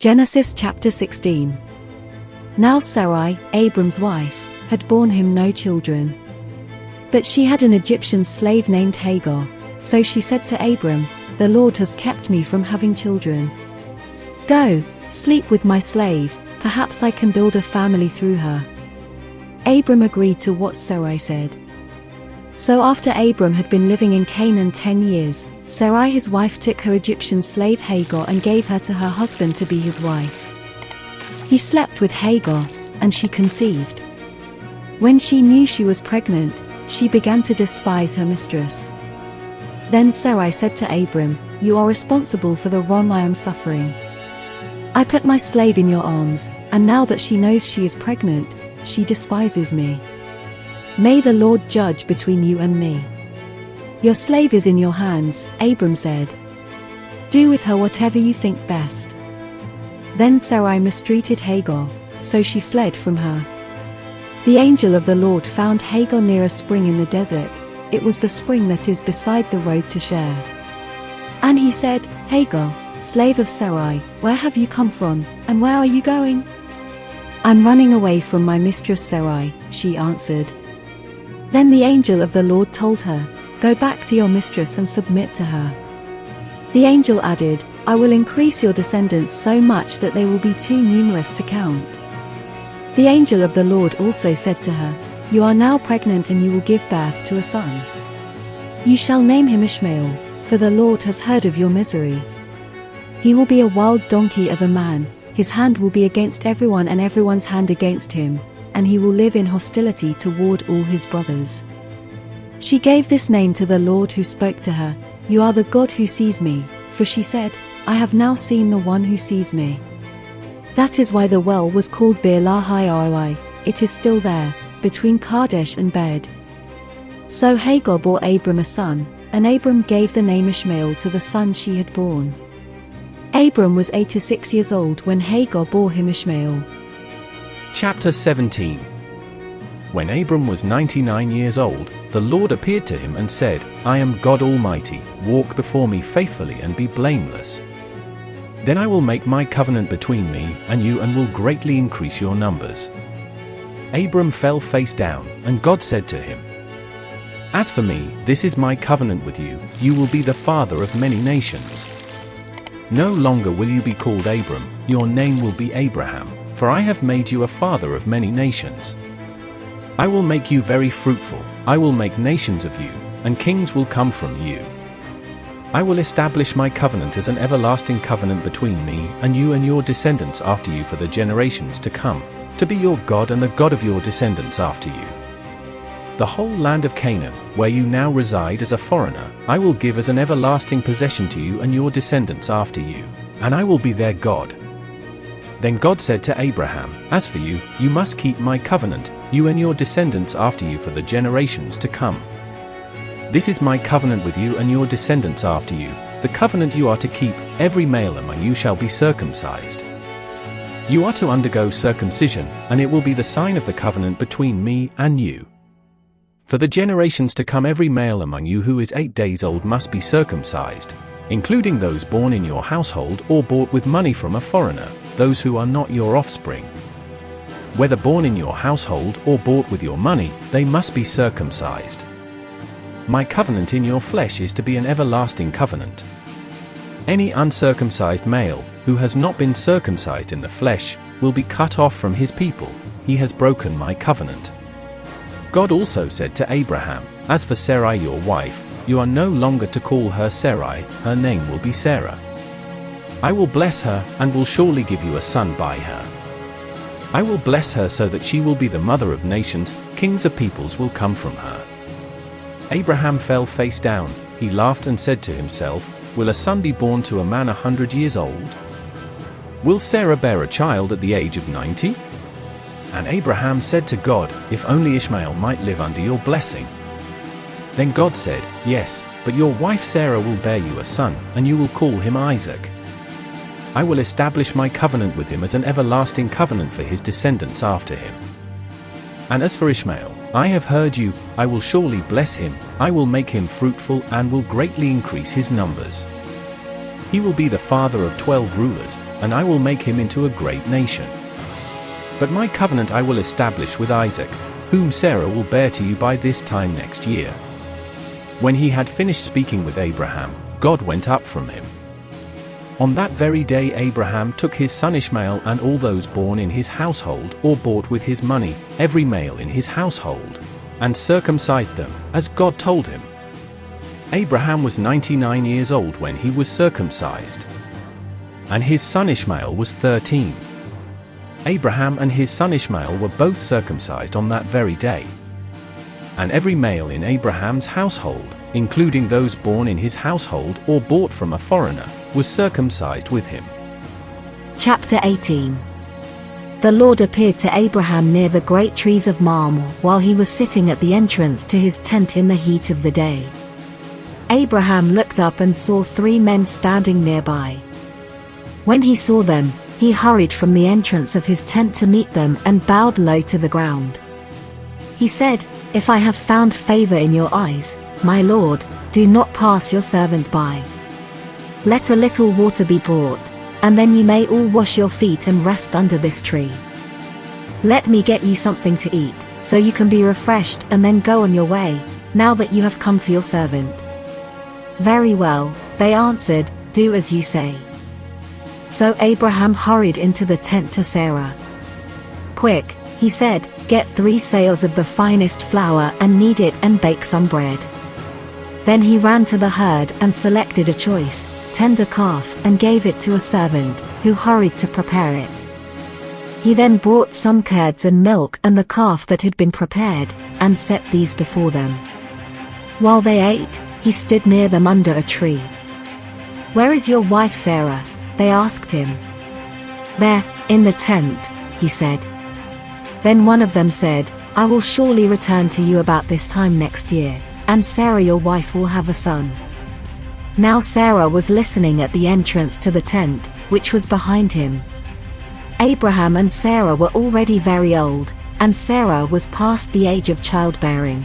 Genesis chapter 16. Now Sarai, Abram's wife, had borne him no children. But she had an Egyptian slave named Hagar, so she said to Abram, "The Lord has kept me from having children. Go, sleep with my slave, perhaps I can build a family through her." Abram agreed to what Sarai said. So after Abram had been living in Canaan 10 years, Sarai his wife took her Egyptian slave Hagar and gave her to her husband to be his wife. He slept with Hagar, and she conceived. When she knew she was pregnant, she began to despise her mistress. Then Sarai said to Abram, "You are responsible for the wrong I am suffering. I put my slave in your arms, and now that she knows she is pregnant, she despises me. May the Lord judge between you and me." "Your slave is in your hands," Abram said. "Do with her whatever you think best." Then Sarai mistreated Hagar, so she fled from her. The angel of the Lord found Hagar near a spring in the desert. It was the spring that is beside the road to Shur. And he said, "Hagar, slave of Sarai, where have you come from, and where are you going?" "I'm running away from my mistress Sarai," she answered. Then the angel of the Lord told her, "Go back to your mistress and submit to her." The angel added, "I will increase your descendants so much that they will be too numerous to count." The angel of the Lord also said to her, "You are now pregnant and you will give birth to a son. You shall name him Ishmael, for the Lord has heard of your misery. He will be a wild donkey of a man, his hand will be against everyone and everyone's hand against him, and he will live in hostility toward all his brothers." She gave this name to the Lord who spoke to her, "You are the God who sees me," for she said, "I have now seen the one who sees me." That is why the well was called Beer-lahai-roi. It is still there, between Kadesh and Bed. So Hagar bore Abram a son, and Abram gave the name Ishmael to the son she had born. Abram was 86 years old when Hagar bore him Ishmael. Chapter 17. When Abram was 99 years old, the Lord appeared to him and said, "I am God Almighty, walk before me faithfully and be blameless. Then I will make my covenant between me and you and will greatly increase your numbers." Abram fell face down, and God said to him, "As for me, this is my covenant with you, you will be the father of many nations. No longer will you be called Abram, your name will be Abraham, for I have made you a father of many nations. I will make you very fruitful, I will make nations of you, and kings will come from you. I will establish my covenant as an everlasting covenant between me and you and your descendants after you for the generations to come, to be your God and the God of your descendants after you. The whole land of Canaan, where you now reside as a foreigner, I will give as an everlasting possession to you and your descendants after you, and I will be their God." Then God said to Abraham, "As for you, you must keep my covenant, you and your descendants after you for the generations to come. This is my covenant with you and your descendants after you, the covenant you are to keep, every male among you shall be circumcised. You are to undergo circumcision, and it will be the sign of the covenant between me and you. For the generations to come every male among you who is 8 days old must be circumcised, including those born in your household or bought with money from a foreigner, those who are not your offspring. Whether born in your household or bought with your money, they must be circumcised. My covenant in your flesh is to be an everlasting covenant. Any uncircumcised male, who has not been circumcised in the flesh, will be cut off from his people, he has broken my covenant." God also said to Abraham, "As for Sarai your wife, you are no longer to call her Sarai, her name will be Sarah. I will bless her, and will surely give you a son by her. I will bless her so that she will be the mother of nations, kings of peoples will come from her." Abraham fell face down, he laughed and said to himself, "Will a son be born to a man 100 years old? Will Sarah bear a child at the age of 90? And Abraham said to God, "If only Ishmael might live under your blessing." Then God said, "Yes, but your wife Sarah will bear you a son, and you will call him Isaac. I will establish my covenant with him as an everlasting covenant for his descendants after him. And as for Ishmael, I have heard you, I will surely bless him, I will make him fruitful and will greatly increase his numbers. He will be the father of 12 rulers, and I will make him into a great nation. But my covenant I will establish with Isaac, whom Sarah will bear to you by this time next year." When he had finished speaking with Abraham, God went up from him. On that very day Abraham took his son Ishmael and all those born in his household or bought with his money, every male in his household, and circumcised them, as God told him. Abraham was 99 years old when he was circumcised, and his son Ishmael was 13. Abraham and his son Ishmael were both circumcised on that very day. And every male in Abraham's household, including those born in his household or bought from a foreigner, was circumcised with him. Chapter 18. The Lord appeared to Abraham near the great trees of Mamre while he was sitting at the entrance to his tent in the heat of the day. Abraham looked up and saw 3 men standing nearby. When he saw them, he hurried from the entrance of his tent to meet them and bowed low to the ground. He said, "If I have found favor in your eyes, my Lord, do not pass your servant by. Let a little water be brought, and then you may all wash your feet and rest under this tree. Let me get you something to eat, so you can be refreshed and then go on your way, now that you have come to your servant." "Very well," they answered, "do as you say." So Abraham hurried into the tent to Sarah. "Quick," he said, "get 3 seahs of the finest flour and knead it and bake some bread." Then he ran to the herd and selected a choice, tender calf and gave it to a servant, who hurried to prepare it. He then brought some curds and milk and the calf that had been prepared, and set these before them. While they ate, he stood near them under a tree. "Where is your wife Sarah?" they asked him. "There, in the tent," he said. Then one of them said, "I will surely return to you about this time next year, and Sarah your wife will have a son." Now Sarah was listening at the entrance to the tent, which was behind him. Abraham and Sarah were already very old, and Sarah was past the age of childbearing.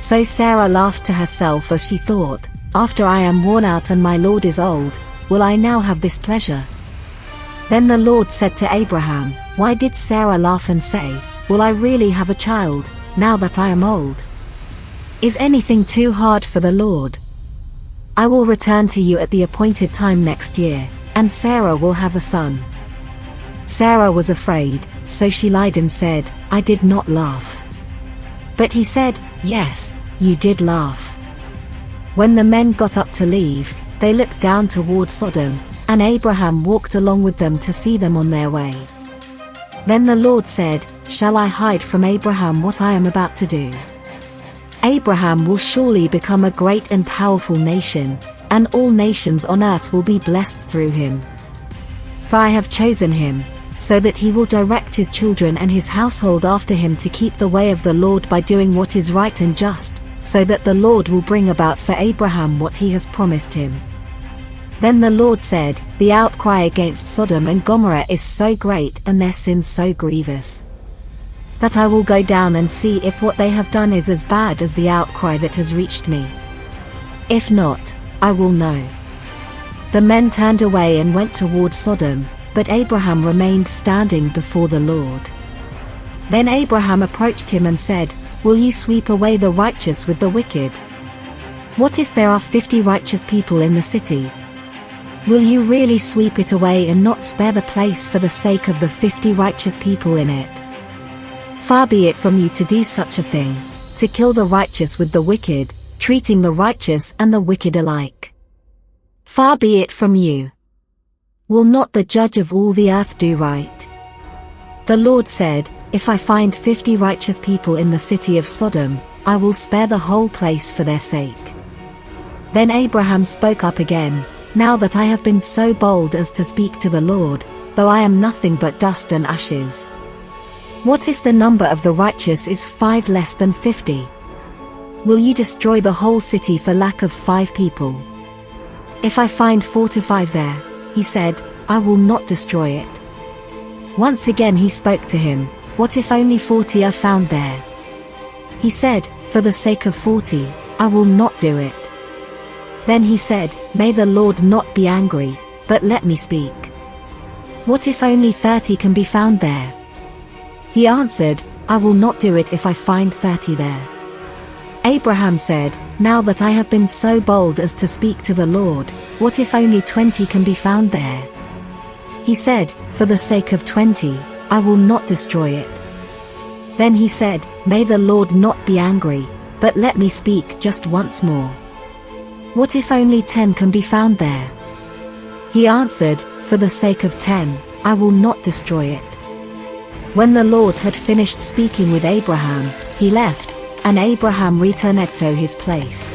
So Sarah laughed to herself as she thought, "After I am worn out and my Lord is old, will I now have this pleasure?" Then the Lord said to Abraham, "Why did Sarah laugh and say, 'Will I really have a child, now that I am old?' Is anything too hard for the Lord? I will return to you at the appointed time next year, and Sarah will have a son." Sarah was afraid, so she lied and said, "I did not laugh." But he said, "Yes, you did laugh." When the men got up to leave, they looked down toward Sodom, and Abraham walked along with them to see them on their way. Then the Lord said, "Shall I hide from Abraham what I am about to do? Abraham will surely become a great and powerful nation, and all nations on earth will be blessed through him. For I have chosen him, so that he will direct his children and his household after him to keep the way of the Lord by doing what is right and just, so that the Lord will bring about for Abraham what he has promised him." Then the Lord said, "The outcry against Sodom and Gomorrah is so great and their sin so grievous, that I will go down and see if what they have done is as bad as the outcry that has reached me. If not, I will know." The men turned away and went toward Sodom, but Abraham remained standing before the Lord. Then Abraham approached him and said, "Will you sweep away the righteous with the wicked? What if there are 50 righteous people in the city? Will you really sweep it away and not spare the place for the sake of the 50 righteous people in it? Far be it from you to do such a thing, to kill the righteous with the wicked, treating the righteous and the wicked alike. Far be it from you. Will not the judge of all the earth do right?" The Lord said, "If I find 50 righteous people in the city of Sodom, I will spare the whole place for their sake." Then Abraham spoke up again, "Now that I have been so bold as to speak to the Lord, though I am nothing but dust and ashes, what if the number of the righteous is 5 less than 50? Will you destroy the whole city for lack of 5 people? If I find 4 to 5 there," he said, "I will not destroy it." Once again he spoke to him, "What if only 40 are found there?" He said, "For the sake of 40, I will not do it." Then he said, "May the Lord not be angry, but let me speak. What if only 30 can be found there?" He answered, "I will not do it if I find 30 there." Abraham said, "Now that I have been so bold as to speak to the Lord, what if only 20 can be found there?" He said, "For the sake of 20, I will not destroy it." Then he said, "May the Lord not be angry, but let me speak just once more. What if only 10 can be found there?" He answered, "For the sake of 10, I will not destroy it." When the Lord had finished speaking with Abraham, he left, and Abraham returned to his place.